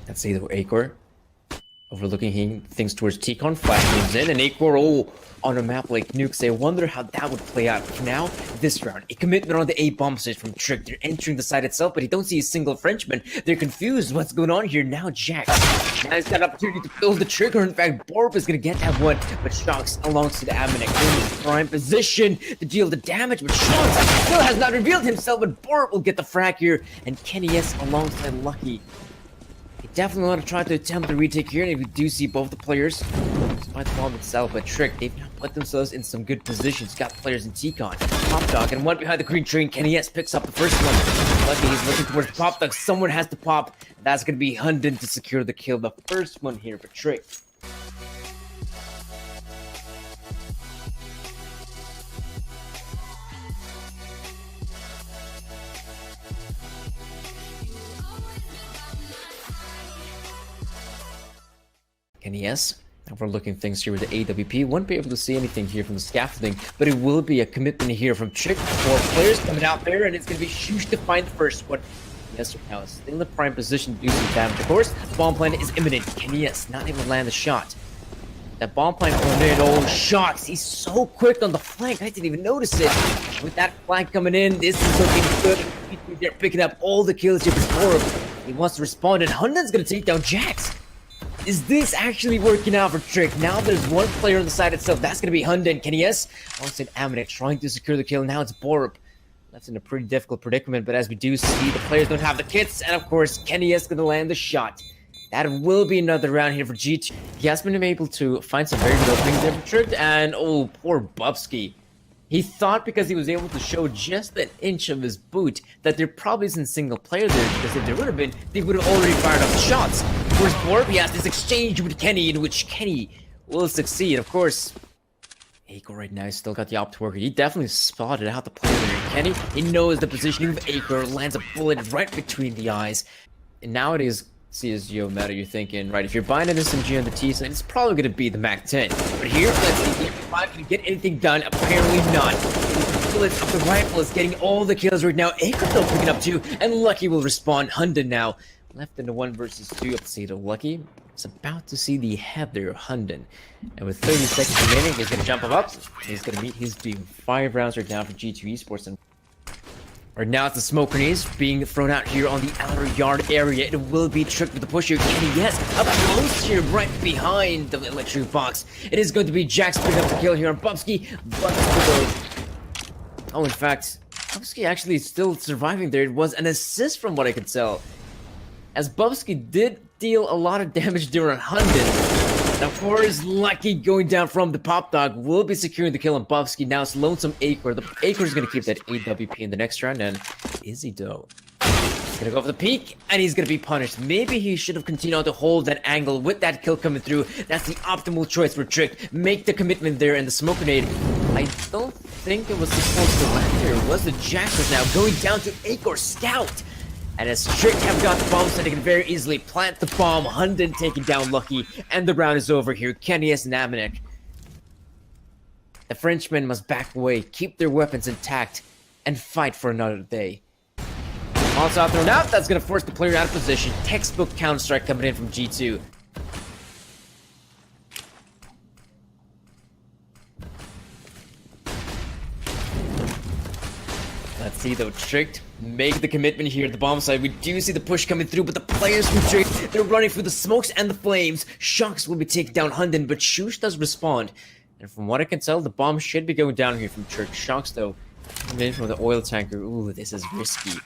Let's see the Acor overlooking things towards T-Con. Flash moves in, and Acor on a map like Nukes. I wonder how that would play out. Now, this round, a commitment on the A bomb stage from Trick. They're entering the site itself, but he don't see a single Frenchman. They're confused. What's going on here? Now, Jax. Now he's got an opportunity to pull the trigger. In fact, Borb is going to get that one, but Shox alongside Amanek in his prime position to deal the damage. But Shox still has not revealed himself, but Borb will get the frag here, and Kenny S alongside Lucky. He definitely want to try to attempt the retake here, and we do see both the players, despite the bomb itself, but Trick, they've now put themselves in some good positions. Got players in T-Con, Pop Dog, and one behind the green train. Kenny S picks up the first one. Lucky, he's looking towards Pop Dog. Someone has to pop. That's going to be Hunden to secure the kill. The first one here for Trick. Kenny S. Overlooking things here with the AWP. Won't be able to see anything here from the scaffolding, but it will be a commitment here from Trick. 4 players coming out there, and it's going to be huge to find the first one. Yes, now is still in the prime position to do some damage. Of course, the bomb plan is imminent. Kenny S not able to land the shot. That bomb plan on in, oh, Shox. He's so quick on the flank. I didn't even notice it. With that flank coming in, this is looking good. They're picking up all the kills here for Borb. He wants to respond, and Hunden's going to take down Jax. Is this actually working out for Trick? Now there's one player on the side itself. That's going to be Hunden. Kenny S alongside Amanek trying to secure the kill. Now it's Borb. Left in a pretty difficult predicament, but as we do see, the players don't have the kits, and of course, Kenny S going to land the shot. That will be another round here for G2. He has been able to find some very good openings there for Trick, and oh, poor Bubsky. He thought because he was able to show just an inch of his boot that there probably isn't a single player there, because if there would have been, they would have already fired off the shots. Whereas Borb, he has this exchange with Kenny, in which Kenny will succeed. Of course, Acor right now still got the op to work. He definitely spotted out the player there. Kenny, he knows the positioning of Acor, lands a bullet right between the eyes. And nowadays, CSGO meta, you're thinking, right, if you're buying an SMG on the T side, it's probably going to be the MAC-10. But here, let's see if I'm going to get anything done. Apparently not. The bullets of the rifle is getting all the kills right now. Acor still picking up 2, and Lucky will respond. Hunden now left in the 1 versus 2 up to see the Lucky. It's about to see the head there of Hunden. And with 30 seconds remaining, he's going to jump him up. He's going to meet his doom. 5 rounds right now for G2 Esports. And right now, it's the smoke grenades being thrown out here on the outer yard area. It will be Trick with the push here. Kenny, yes, up close here, right behind the electric box. It is going to be Jax picking up the kill here on Bubsky. Oh, in fact, Bubsky actually is still surviving there. It was an assist from what I could tell, as Bubsky did deal a lot of damage there on Hunden. Now, of course, Lucky going down from the Pop Dog will be securing the kill on Bubsky. Now it's Lonesome Acor. The Acor is going to keep that AWP in the next round, and is he though? He's going to go for the peek, and he's going to be punished. Maybe he should have continued to hold that angle with that kill coming through. That's the optimal choice for Trick. Make the commitment there, and the smoke grenade, I don't think it was supposed to land there. It was the Jackers now going down to Acor Scout. And as Trick have got the bomb, so they can very easily plant the bomb. Hunden taking down Lucky, and the round is over here. Kenny S and Amanek. The Frenchmen must back away, keep their weapons intact, and fight for another day. Molotov thrown out, that's going to force the player out of position. Textbook Counter-Strike coming in from G2. Let's see though, Trick make the commitment here at the bomb side. We do see the push coming through, but the players from Trick, they're running through the smokes and the flames. Shox will be taking down Hunden, but Shush does respond. And from what I can tell, the bomb should be going down here from Trick. Shox though, coming in from the oil tanker. Ooh, this is risky.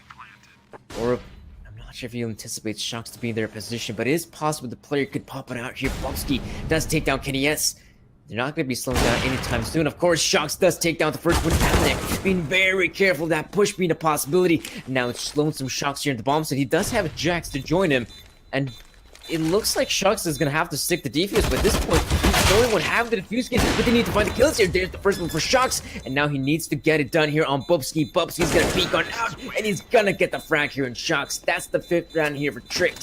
Or I'm not sure if he anticipates Shox to be in their position, but it is possible the player could pop it out here. Bubsky does take down Kenny S. They're not going to be slowing down anytime soon. Of course, Shox does take down the first one. Amanek being very careful, that push being a possibility. Now it's Lonesome Shox here in the bomb site. He does have a Jax to join him, and it looks like Shox is going to have to stick the defuse, but at this point, he's the only one having the defuse skin, but they need to find the kills here. There's the first one for Shox, and now he needs to get it done here on Bubsky. Bubsky's going to peek on out, and he's going to get the frag here in Shox. That's the 5th round here for Trick.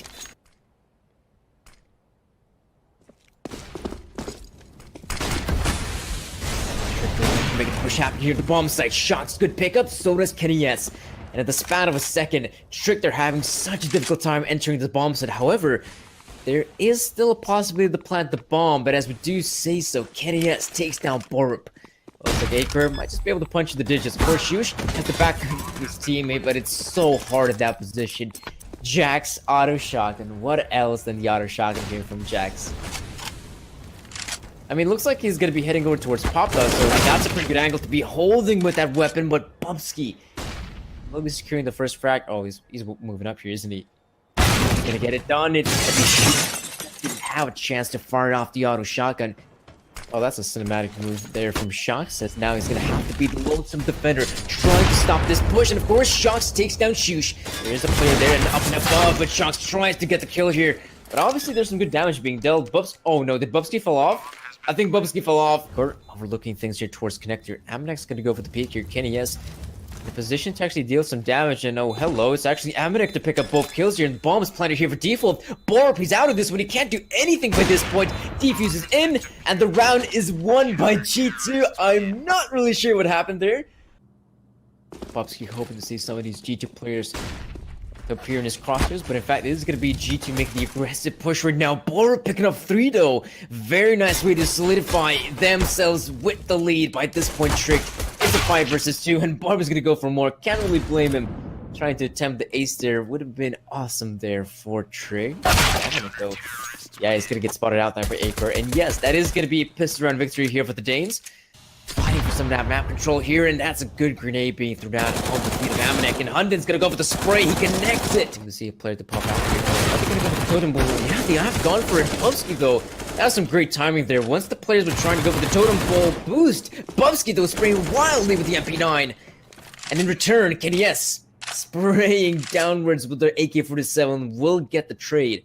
Making the push happen here at the bomb site. Shox, good pickup, so does Kenny S. And at the span of a second, Trick, they're having such a difficult time entering the bomb site. However, There is still a possibility to plant the bomb, but as we do say so, KNES takes down Borup. Looks like Aker might just be able to punch in the digits. Of course, Shush has to back his teammate, but it's so hard at that position. Jax auto shotgun. What else than the auto shotgun here from Jax? I mean, looks like he's gonna be heading over towards Pop though, so that's a pretty good angle to be holding with that weapon. But Bubsky will be securing the first frag. Oh, he's moving up here, isn't he? He's gonna get it done. Didn't have a chance to fire off the auto shotgun. Oh, that's a cinematic move there from Shox, as now he's gonna have to be the lonesome defender trying to stop this push, and of course Shox takes down Shush. There's a player there and up and above, but Shox tries to get the kill here. But obviously there's some good damage being dealt. Oh no, did Bubsky fall off? I think Bubsky fell off. We're overlooking things here towards connector. Aminek's gonna go for the peek here. KNES in a position to actually deal some damage, and oh hello, it's actually Aminek to pick up both kills here, and the bomb is planted here for default. Borup, he's out of this one, he can't do anything by this point. Defuse is in, and the round is won by G2. I'm not really sure what happened there. Bubsky hoping to see some of these G2 players appear in his crosshairs, but in fact this is going to be G2 making the aggressive push right now. Borup picking up 3 though. Very nice way to solidify themselves with the lead. By this point, Trick, it's a 5 versus 2, and Borup is going to go for more. Can't really blame him. Trying to attempt the ace there would have been awesome there for Trick. Yeah, he's going to get spotted out there for Aker, and yes, that is going to be a pistol round victory here for the Danes. Fighting for some of that map control here, and that's a good grenade being thrown out on the feet of Aminek, and Hunden's gonna go for the spray. He connects it. We see a player to pop out here. Are they gonna go for the totem pole? Yeah, they have gone for it. Bubsky though, that was some great timing there. Once the players were trying to go for the totem pole boost, Bubsky though spraying wildly with the MP9, and in return, KNES spraying downwards with their AK-47 will get the trade.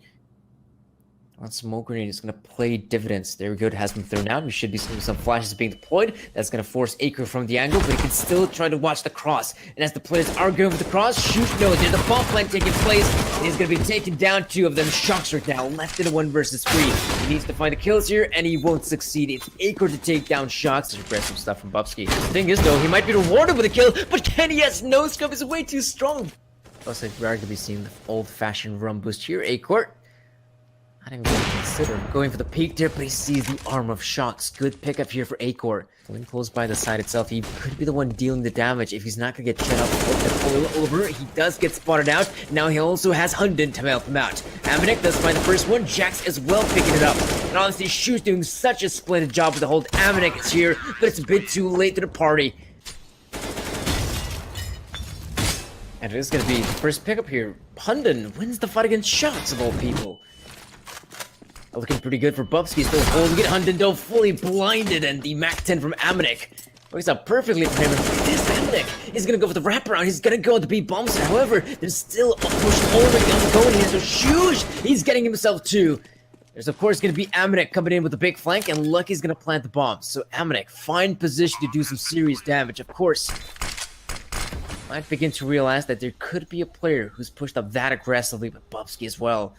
On smoke grenade is going to play dividends. There we go. It has been thrown out. We should be seeing some flashes being deployed. That's going to force Aker from the angle, but he can still try to watch the cross. And as the players are going for the cross, Shoot knows there's a bomb plant taking place. And he's going to be taken down. 2 of them. Shox right now left in a 1 versus 3. He needs to find the kills here, and he won't succeed. It's Aker to take down Shox. There's aggressive stuff from Bubsky. The thing is, though, he might be rewarded with a kill, but KNES no scope is way too strong. Looks like we are going to be seeing the old-fashioned rum boost here. Aker not even going to consider going for the peak there, but he sees the arm of Shox. Good pickup here for Aker. Going close by the side itself, he could be the one dealing the damage if he's not going to get shut up over. He does get spotted out. Now he also has Hunden to help him out. Aminek does find the first one. Jax as well picking it up. And honestly, Shu's doing such a splendid job with the hold. Aminek is here, but it's a bit too late to the party. And it is going to be the first pickup here. Hunden wins the fight against Shox of all people. Looking pretty good for Bubsky, still holding it. Hunden fully blinded, and the MAC-10 from Aminek works out perfectly for him. And this Aminek is gonna go for the wraparound. He's gonna go with the B bombs. However, there's still a push already ongoing here, so Shush, he's getting himself too. There's of course gonna be Aminek coming in with a big flank, and Lucky's gonna plant the bombs. So Aminek, find position to do some serious damage. Of course, might begin to realize that there could be a player who's pushed up that aggressively with Bubsky as well.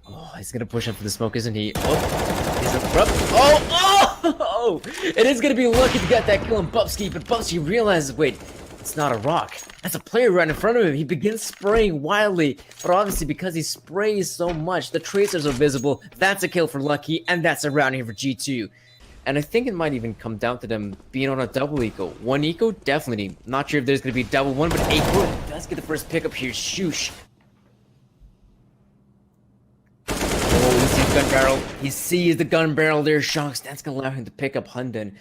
Oh, he's gonna push up for the smoke, isn't he? Oh, he's abrupt. Oh! It is gonna be lucky to get that kill on Bubsky, but Bubsky realizes, wait, it's not a rock. That's a player right in front of him. He begins spraying wildly, but obviously because he sprays so much, the tracers are visible. That's a kill for Lucky, and that's a round here for G2. And I think it might even come down to them being on a double eco. 1 eco, definitely. Not sure if there's gonna be double 1, but Aker does get the first pickup here. Shush. Gun barrel. He sees the gun barrel there. Shox. That's gonna allow him to pick up Hunden.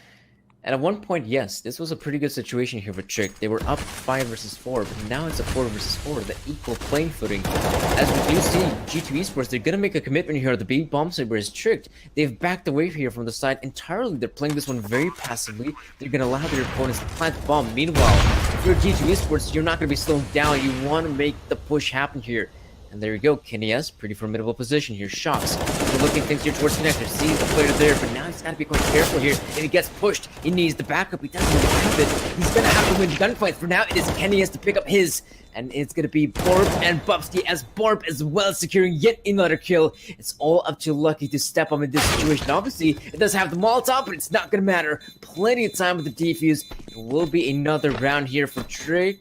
And at one point, yes, this was a pretty good situation here for Trick. They were up 5 versus 4, but now it's a 4 versus 4, the equal playing footing. As we do see, G2 Esports, they're gonna make a commitment here. The B bomb saber is Tricked. They've backed away here from the side entirely. They're playing this one very passively. They're gonna allow their opponents to plant the bomb. Meanwhile, if you're G2 Esports, you're not gonna be slowing down. You want to make the push happen here. And there you go, KNES, pretty formidable position here. Shox, they're looking things here towards connector. Sees the player there, but now he's got to be quite careful here. If he gets pushed, he needs the backup. He doesn't really have it. He's going to have to win gunfights. For now, it is KNES to pick up his. And it's going to be Borup and Bubsky, as Borup as well securing yet another kill. It's all up to Lucky to step up in this situation. Obviously, it does have the Molotov, but it's not going to matter. Plenty of time with the defuse. It will be another round here for Trick.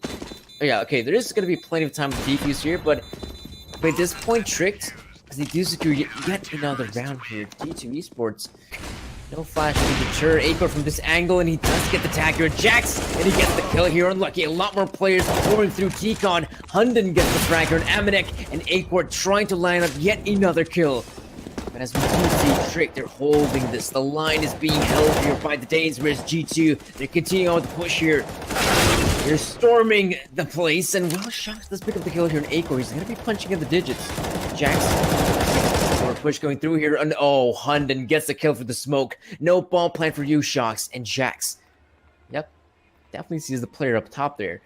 Oh, yeah, okay, there is going to be plenty of time with the defuse here, but at this point, Tricked as they do secure yet another round here. G2 Esports, no flash to deter Acor from this angle, and he does get the tag here. Jax, and he gets the kill here. Unlucky, a lot more players pouring through T-Con. Hunden gets the frag here, and Amanek and Acor trying to line up yet another kill. But as we do see Trick, they're holding this. The line is being held here by the Danes, whereas G2, they're continuing on with the push here. They're storming the place, and well, Shox does pick up the kill here in Acor. He's gonna be punching in the digits. Jax, more push going through here, and oh, Hunden gets the kill for the smoke. No bomb plan for you, Shox, and Jax. Yep, definitely sees the player up top there.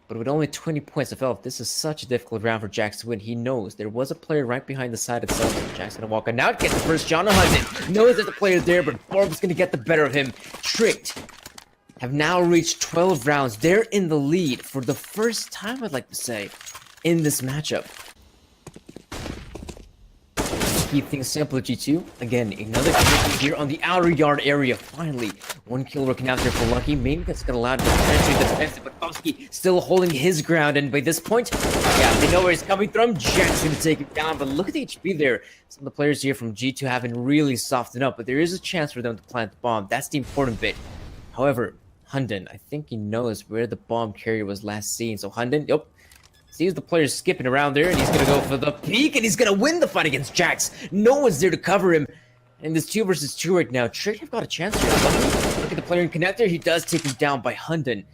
But with only 20 points of health, this is such a difficult round for Jax to win. He knows there was a player right behind the side itself. So Jax gonna walk on out, get the first shot on Hunden. Knows there's a player there, but Borb's gonna get the better of him. Tricked have now reached 12 rounds. They're in the lead for the first time, I'd like to say, in this matchup. Keep things simple at G2. Again, another commitment here on the outer yard area. Finally, one kill working out there for Lucky. Maybe that's going to allow him to penetrate the defensive, but Bobski still holding his ground. And by this point, yeah, they know where he's coming from. Jack's going to take him down, but look at the HP there. Some of the players here from G2 haven't really softened up, but there is a chance for them to plant the bomb. That's the important bit. However, Hunden, I think he knows where the bomb carrier was last seen. So Hunden, yep, sees the players skipping around there, and he's gonna go for the peek, and he's gonna win the fight against Jax. No one's there to cover him. And this 2 versus 2 right now. Trick have got a chance here. Look at the player in connector. He does take him down by Hunden.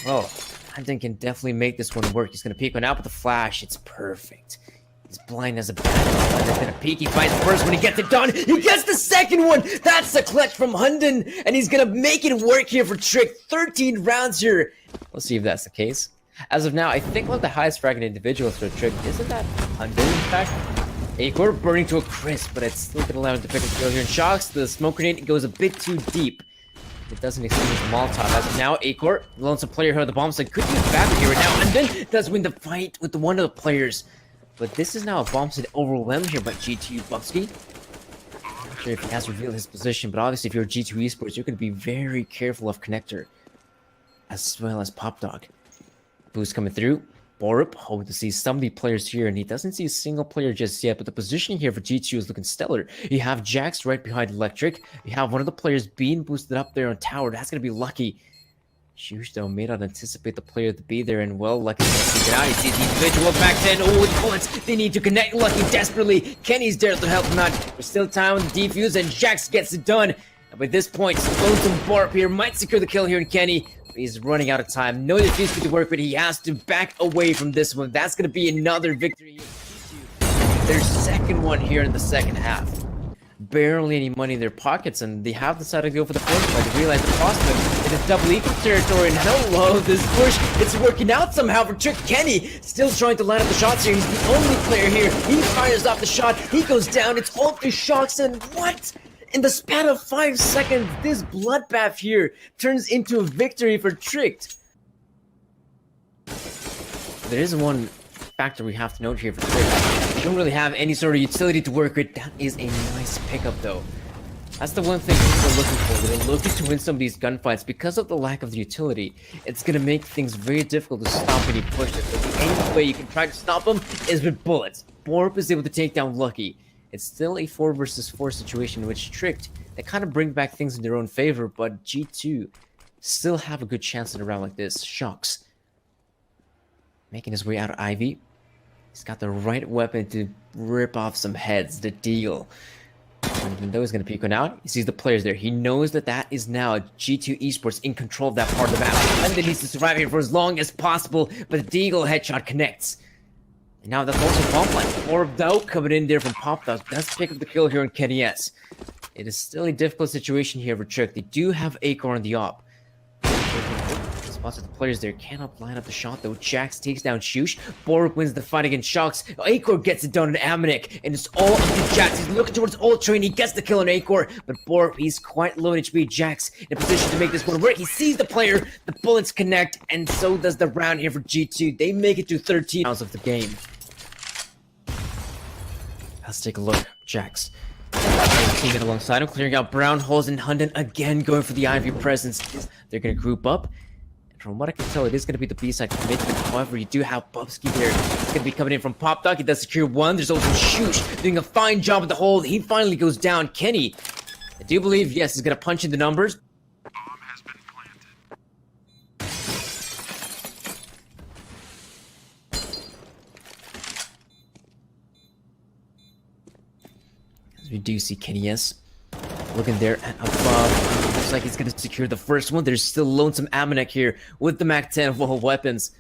Oh, Hunden can definitely make this one work. He's gonna peek one out with the flash. It's perfect. He's blind as a bat. He's gonna peek. He finds the first one. He gets it done. He gets the second one. That's a clutch from Hunden, and he's gonna make it work here for Trick. 13 rounds here. Let's see if that's the case. As of now, I think one of the highest fragging individuals for Trick isn't that Hunden, in fact. Acor burning to a crisp, but it's still gonna allow him to pick up the kill here. And Shox, the smoke grenade goes a bit too deep. It doesn't extinguish the Molotov. As of now, Acor, lonesome player here on the bomb side, could use Fabric here right now, and then does win the fight with one of the players. But this is now a bomb side overwhelmed here by G2 Bubsky. Not sure if he has revealed his position, but obviously if you're G2 Esports, you're gonna be very careful of Connector, as well as Pop Dog. Boost coming through. Borup, hoping to see some of the players here, and he doesn't see a single player just yet, but the positioning here for G2 is looking stellar. You have Jax right behind Electric. You have one of the players being boosted up there on tower. That's going to be Lucky. Shush, though, may not anticipate the player to be there, and well, Lucky's going to take it out. He sees the individual back then. Oh, with bullets. They need to connect Lucky desperately. Kenny's there to help him out. There's still time on the defuse, and Jax gets it done. And by this point, Lonesome Borup here might secure the kill here in Kenny. He's running out of time. No defuse to work, but he has to back away from this one. That's going to be another victory. Their second one here in the second half. Barely any money in their pockets, and they have decided to go for the first one. They realize the prospect. It is double equal territory, and hello, this push, it's working out somehow for Trick. Kenny still trying to line up the shots here. He's the only player here. He fires off the shot. He goes down. It's all through Shox, and what? In the span of 5 seconds, this bloodbath here turns into a victory for Tricked. There is one factor we have to note here for Tricked. They don't really have any sort of utility to work with. That is a nice pickup, though. That's the one thing people are looking for. They're looking to win some of these gunfights. Because of the lack of the utility, it's going to make things very difficult to stop when you push it. But the only way you can try to stop them is with bullets. Borup is able to take down Lucky. It's still a 4 versus 4 situation, which Tricked, they kind of bring back things in their own favor, but G2 still have a good chance in a round like this. Shox making his way out of Ivy. He's got the right weapon to rip off some heads, the deal. Even though he's going to peek one out, he sees the players there. He knows that that is now G2 Esports in control of that part of the map. And then needs to survive here for as long as possible, but the Deagle headshot connects. And now that's also bomb plan. Borup though coming in there from Pop Dog does pick up the kill here on Kenny S. It is still a difficult situation here for Trick. They do have Acor on the op. Spots of the players there cannot line up the shot though. Jax takes down Shush. Borup wins the fight against Shox. Acor gets it done on Amanek, and it's all up to Jax. He's looking towards Ultra and he gets the kill on Acor, but Borup, he's quite low in HP. Jax in a position to make this one work. He sees the player, the bullets connect, and so does the round here for G2. They make it to 13 rounds of the game. Let's take a look. Jax. Teaming alongside him, clearing out brown holes, and Hunden again going for the Ivy presence. They're going to group up. From what I can tell, it is going to be the B-side commitment. However, you do have Bubsky there. It's going to be coming in from Popdog. He does secure one. There's also Shush doing a fine job at the hold. He finally goes down. Kenny, I do believe, yes, he's going to punch in the numbers. We do see Kenny S looking there at above. Looks like he's going to secure the first one. There's still Lonesome Amanek here with the MAC-10 full weapons.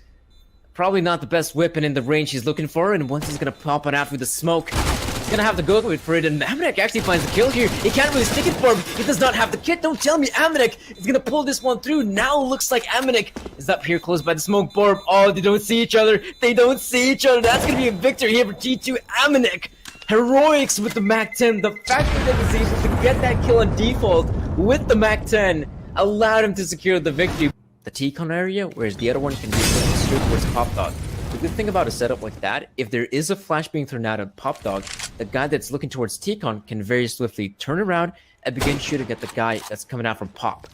Probably not the best weapon in the range he's looking for, and once he's going to pop it out with the smoke, he's going to have to go for it, and Amanek actually finds the kill here. He can't really stick it for him. He does not have the kit. Don't tell me Amanek is going to pull this one through. Now looks like Amanek is up here close by the smoke borb. Oh, they don't see each other. They don't see each other. That's going to be a victory here for G2. Amanek. Heroics with the MAC-10. The fact that he was able to get that kill on default with the MAC-10 allowed him to secure the victory. The T-Con area, whereas the other one can be looking straight towards Popdog. The good thing about a setup like that, if there is a flash being thrown out at Popdog, the guy that's looking towards T-Con can very swiftly turn around and begin shooting at the guy that's coming out from Pop.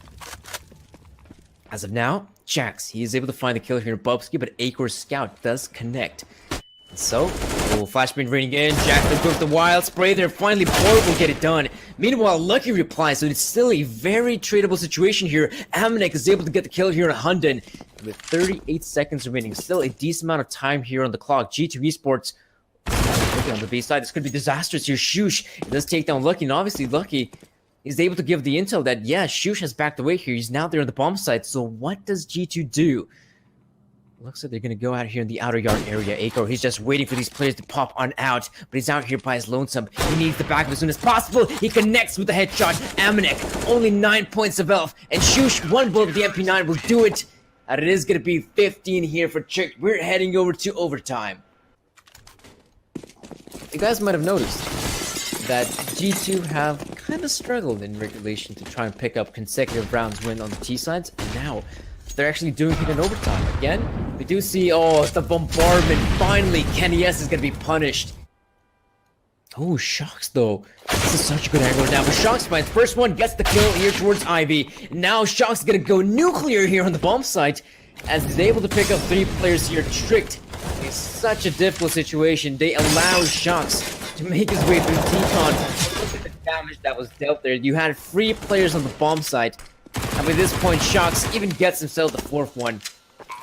As of now, Jax, he is able to find the kill here in Bubsky, but Acor's scout does connect. So, flashbang raining in, Jax will go with the wild spray there, finally Borb will get it done. Meanwhile, Lucky replies, so it's still a very tradable situation here. Amanek is able to get the kill here on Hunden. With 38 seconds remaining, still a decent amount of time here on the clock. G2 Esports, looking on the B side, this could be disastrous here. Shush, it does take down Lucky, and obviously Lucky is able to give the intel that, yeah, Shush has backed away here. He's now there on the bomb site, so what does G2 do? Looks like they're going to go out here in the outer yard area. Acor, he's just waiting for these players to pop on out, but he's out here by his lonesome. He needs the back as soon as possible. He connects with the headshot. Amanek, only 9 points of health, and Shush, one bullet with the MP9 will do it. And it is going to be 15 here for Chick. We're heading over to overtime. You guys might have noticed that G2 have kind of struggled in regulation to try and pick up consecutive rounds win on the T sides, and now they're actually doing it in overtime. Again, we do see, oh, the bombardment. Finally, Kenny S is going to be punished. Oh, Shocks, though. This is such a good angle now. But Shocks finds first one, gets the kill here towards Ivy. Now Shocks is going to go nuclear here on the bomb site, as he's able to pick up 3 players here. Tricked. It's such a difficult situation. They allow Shocks to make his way through T-Con. Look at the damage that was dealt there. You had 3 players on the bomb site. And by this point, Shocks even gets himself the 4th one.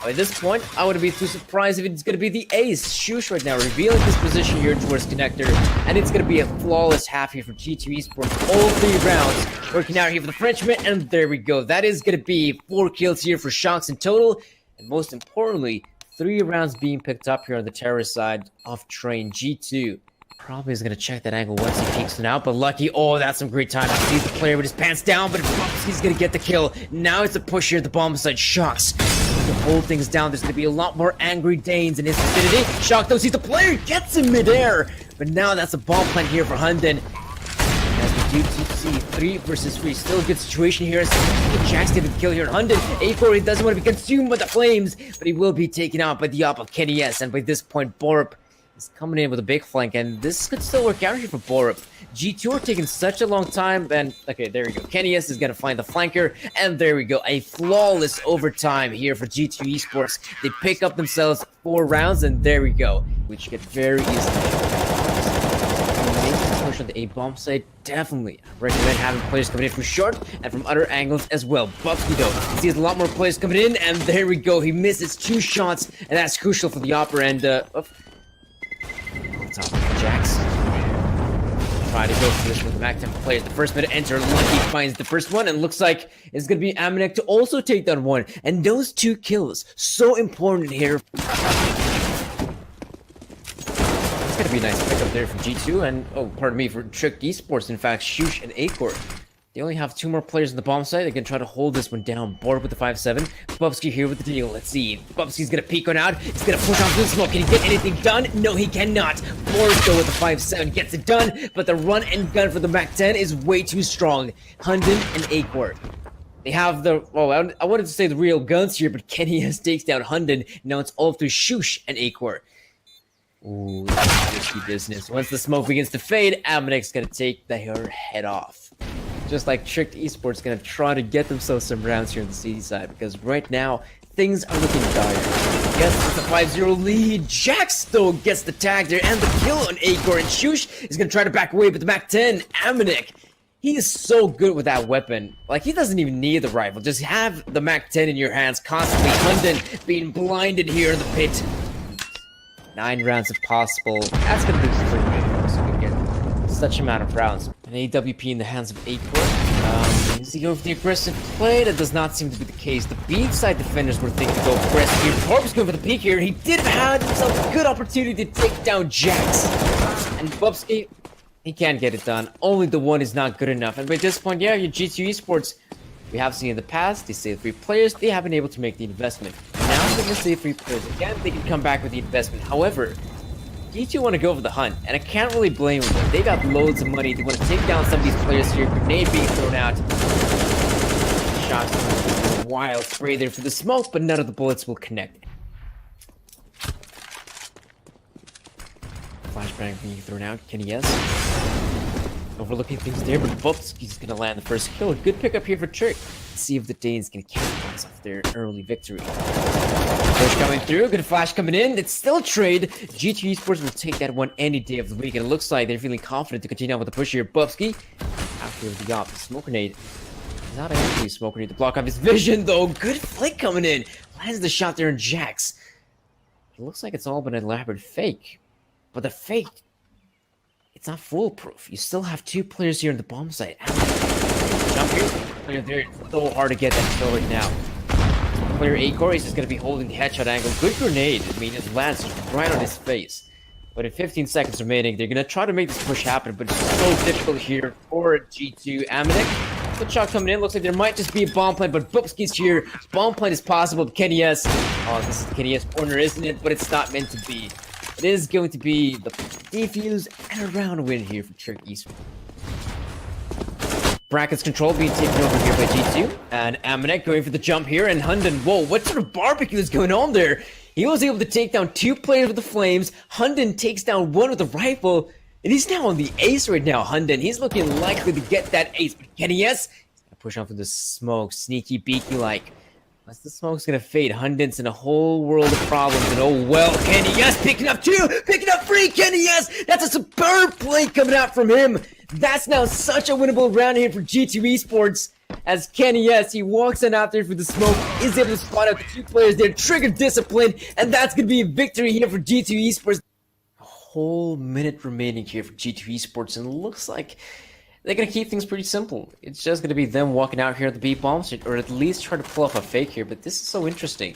By this point, I wouldn't be too surprised if it's going to be the ace. Shush right now, revealing his position here towards Connector. And it's going to be a flawless half here for G2 Esports. All 3 rounds working out here for the Frenchman. And there we go. That is going to be 4 kills here for Shocks in total. And most importantly, 3 rounds being picked up here on the terrorist side of Train. G2 probably is going to check that angle once he peeks it out, but Lucky, oh, that's some great time. Sees the player with his pants down, but he's going to get the kill. Now it's a push here at the bomb side. Shocks to hold things down. There's going to be a lot more angry Danes in his vicinity. Shock, though, sees the player, gets him midair, but now that's a bomb plant here for Hunden. As we do see 3 versus 3, still a good situation here. Jax getting the kill here at Hunden. Acor, he doesn't want to be consumed by the flames, but he will be taken out by the op of Kenny S. And by this point, Borup is coming in with a big flank, and this could still work out here for Borup. G2 are taking such a long time, and okay, there we go. Kenny S is going to find the flanker, and there we go. A flawless overtime here for G2 Esports. They pick up themselves 4 rounds, and there we go. Which get very easily. Push on the A bomb site, definitely recommend having players coming in from short and from other angles as well. Bubsky though, he sees a lot more players coming in, and there we go. He misses 2 shots, and that's crucial for the opera end. Top of Jax. Try to go for this with the MAC-10 players. The first minute enter, Lucky finds the first one, and looks like it's going to be Amanek to also take that one. And those 2 kills, so important here. It's going to be a nice pickup there from G2, and, oh, pardon me, for Trick Esports, in fact, Shush and Acor. They only have 2 more players in the bomb site. They can try to hold this one down. Bored with the 5-7. Bubsky here with the deal. Let's see. Bubsky's gonna peek on out. He's gonna push on blue smoke. Can he get anything done? No, he cannot. Bored though with the 5-7. Gets it done, but the run and gun for the MAC-10 is way too strong. Hunden and Acor. They have the, oh, I wanted to say the real guns here, but Kenny has takes down Hunden. Now it's all through Shush and Acor. Ooh, that's risky business. Once the smoke begins to fade, Amanek's gonna take their head off. Just like Tricked Esports gonna try to get themselves some rounds here on the CD side, because right now things are looking dire. Yes, it's a 5-0 lead. Jax though gets the tag there and the kill on Agor, and Shush is gonna try to back away, but the MAC-10, Amanek, he is so good with that weapon. Like, he doesn't even need the rifle. Just have the MAC-10 in your hands constantly. Hunden being blinded here in the pit. 9 rounds if possible. That's gonna be pretty good. So we get such amount of rounds. An AWP in the hands of Agor. Is he going for the aggressive play? That does not seem to be the case. The B side defenders were thinking to go aggressive here. Torp's going for the peek here. He did have himself a good opportunity to take down Jax. And Bubsky, he can't get it done. Only the one is not good enough. And by this point, yeah, your G2 Esports, we have seen in the past, they save 3 players, they haven't been able to make the investment. Now they're going to save 3 players again, they can come back with the investment. However, G2 want to go for the hunt, and I can't really blame them. They got loads of money. They want to take down some of these players here. Grenade being thrown out. Shots, a wild spray there for the smoke, but none of the bullets will connect. Flashbang being thrown out. Kenny S. Overlooking things there, but Bubsky's gonna land the first kill. Good pickup here for Trick. Let's see if the Danes can capitalize off their early victory. Push coming through, good flash coming in. It's still a trade. G2 Esports will take that one any day of the week, and it looks like they're feeling confident to continue on with the push here. Bubsky, after the off, the smoke grenade. Not actually a smoke grenade to block off his vision, though. Good flick coming in. Lands the shot there in Jax. It looks like it's all been an elaborate fake, but the fake, it's not foolproof. You still have 2 players here in the bomb site. Jump here. Player there. It's so hard to get that kill right now. Player Agor is just going to be holding the headshot angle. Good grenade. I mean, it lands right on his face. But in 15 seconds remaining, they're going to try to make this push happen, but it's so difficult here for G2. Amanek, good shot coming in. Looks like there might just be a bomb plant, but Bubsky's here. Bomb plant is possible. Kenny S. Oh, this is the Kenny S corner, isn't it? But it's not meant to be. It is going to be the defuse and a round win here for Trick Esports. Brackets control being taken over here by G2. And Amanek going for the jump here. And Hunden, whoa, what sort of barbecue is going on there? He was able to take down 2 players with the flames. Hunden takes down 1 with the rifle. And he's now on the ace right now, Hunden. He's looking likely to get that ace. But Kenny S. Push on for the smoke. Sneaky beaky like. As the smoke's gonna fade, Hunden's in a whole world of problems, and oh well, Kenny yes, picking up 2, picking up 3, Kenny yes, that's a superb play coming out from him. That's now such a winnable round here for G2 Esports, as Kenny yes, he walks on out there for the smoke, is able to spot out the 2 players there, trigger discipline, and that's gonna be a victory here for G2 Esports. A whole minute remaining here for G2 Esports, and it looks like they're going to keep things pretty simple. It's just going to be them walking out here at the B bomb site, or at least try to pull off a fake here. But this is so interesting.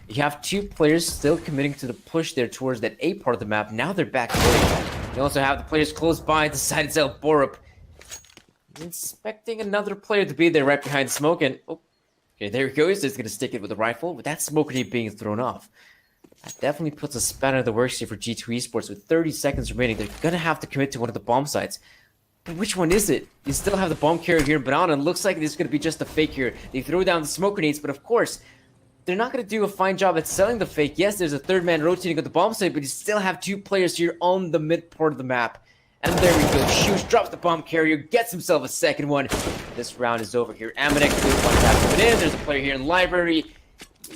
You have 2 players still committing to the push there towards that A part of the map. Now they're back away. You also have the players close by decided to sell Borup. Expecting another player to be there right behind smoke, and oh, okay, there he goes. He's going to stick it with the rifle. With that smoke grenade being thrown off, that definitely puts a spanner in the works here for G2 Esports. With 30 seconds remaining, they're going to have to commit to one of the bomb sites. But which one is it? You still have the bomb carrier here, Banana. Looks like it's going to be just a fake here. They throw down the smoke grenades, but of course, they're not going to do a fine job at selling the fake. Yes, there's a 3rd man rotating at the bomb site, but you still have 2 players here on the mid part of the map. And there we go. Shush drops the bomb carrier, gets himself a second one. This round is over here. Amanek, good one tap coming in. There's a player here in library.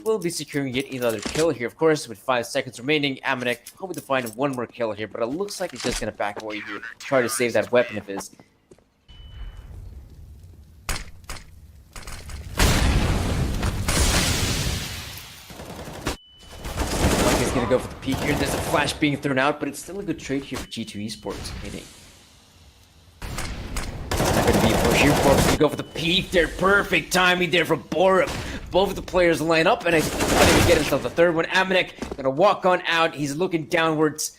Will be securing yet another kill here, of course, with 5 seconds remaining. Amanek hoping to find 1 more kill here, but it looks like he's just going to back away here, try to save that weapon of his. Like he's going to go for the peek here. There's a flash being thrown out, but it's still a good trade here for G2 Esports. Hitting. It's not going to be a push here. Borup going to go for the peek there. Perfect timing there from Borup. Both of the players line up, and I can't even get himself the 3rd one. Amanek gonna walk on out. He's looking downwards.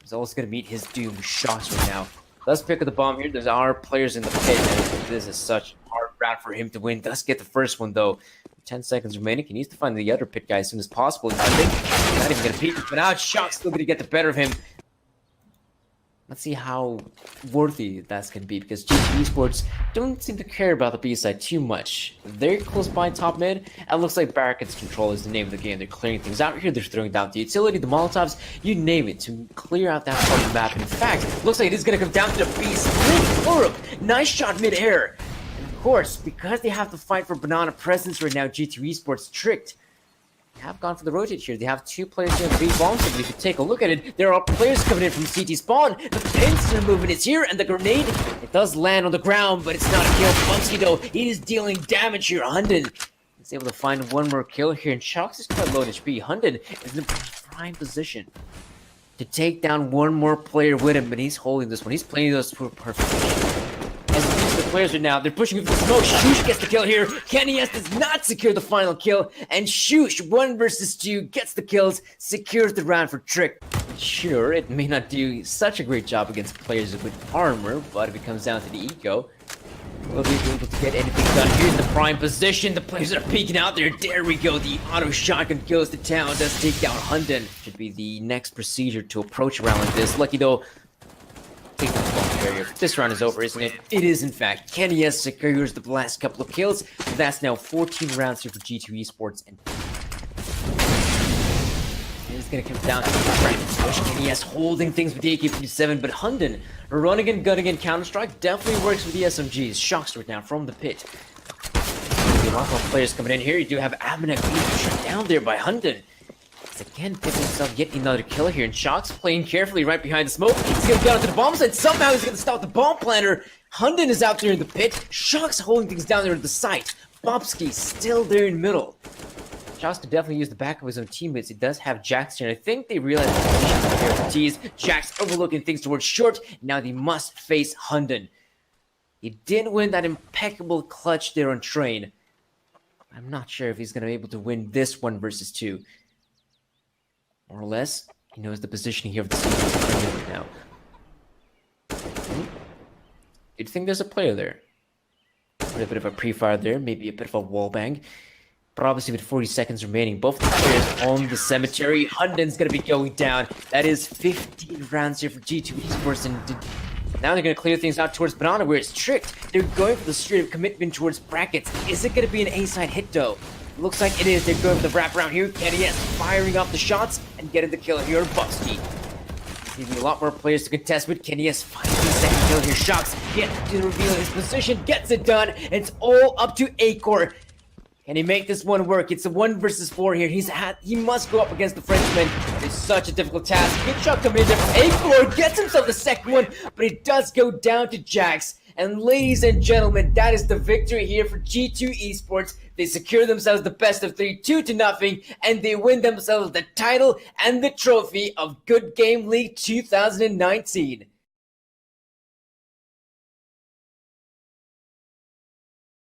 He's also gonna meet his doom shots right now. Let's pick up the bomb here. There's our players in the pit, and this is such a hard round for him to win. Does get the first one though. 10 seconds remaining. He needs to find the other pit guy as soon as possible. Not even gonna peek, but now Shock's still gonna get the better of him. Let's see how worthy that's going to be, because G2 Esports don't seem to care about the B side too much. They're close by top mid, and it looks like Barrackets Control is the name of the game. They're clearing things out here, they're throwing down the utility, the Molotovs, you name it, to clear out that part of the map. And in fact, looks like it is going to come down to the beast. Borup, nice shot mid-air. And of course, because they have to fight for Banana presence right now, G2 Esports tricked. have gone for the rotate here. They have 2 players here in 3 bombs. But if you take a look at it, there are players coming in from CT spawn. The pincer movement is here, and the grenade, it does land on the ground, but it's not a kill. Bumsky, though, he is dealing damage here. Hunden is able to find one more kill here, and Shox is quite low in HP. Hunden is in a prime position to take down one more player with him, but he's holding this one. He's playing those for perfection. As the players are now, they're pushing through the smoke. Shush gets the kill here. kennyS does not secure the final kill, and Shush, 1 versus 2, gets the kills, secures the round for Trick. Sure, it may not do such a great job against players with armor, but if it comes down to the eco, will be able to get anything done here in the prime position. The players are peeking out there. There we go. The auto shotgun goes to town. Does take down Hunden. Should be the next procedure to approach a round like this. Lucky though. Take the bomb barrier. This round is over, isn't it? It is, in fact. kennyS secures the last couple of kills. That's now 14 rounds here for G2 Esports. And it's going to come down to the prime push. kennyS holding things with the AK-47, but Hunden running and gunning in Counter-Strike definitely works with the SMGs. Shox right now from the pit. A lot more players coming in here. You do have Amanek being shut down there by Hunden. He's again picking himself yet another kill here, and Shox playing carefully right behind the smoke. He's going to get onto the bomb site. Somehow he's going to stop the bomb planter. Hunden is out there in the pit. Shox holding things down there at the site. Bobsky still there in the middle. Shox could definitely use the back of his own teammates. He does have Jax here, and I think they realize the tease. Jax overlooking things towards short. Now they must face Hunden. He did win that impeccable clutch there on Train. I'm not sure if he's going to be able to win this 1 versus 2. More or less, he knows the position here of the team right now. You'd think there's a player there. Put a bit of a pre-fire there, maybe a bit of a wallbang. But obviously with 40 seconds remaining, both the players on the cemetery. Hunden's going to be going down. That is 15 rounds here for G2 Esports. And now they're going to clear things out towards Banana, where it's tricked. They're going for the straight up commitment towards brackets. Is it going to be an A-side hit, though? Looks like it is. They're going for the wraparound here. kennyS firing off the shots and getting the kill here. Bubsky leaving a lot more players to contest with. kennyS finding the second kill here. Shox gets to reveal his position, gets it done. It's all up to Acor. Can he make this one work? It's a 1 versus 4 here. He must go up against the Frenchman. It's such a difficult task. Good shot coming in there. Acor gets himself the second one, but it does go down to Jax. And ladies and gentlemen, that is the victory here for G2 Esports. They secure themselves the best of 3, 2-0, and they win themselves the title and the trophy of Good Game League 2019.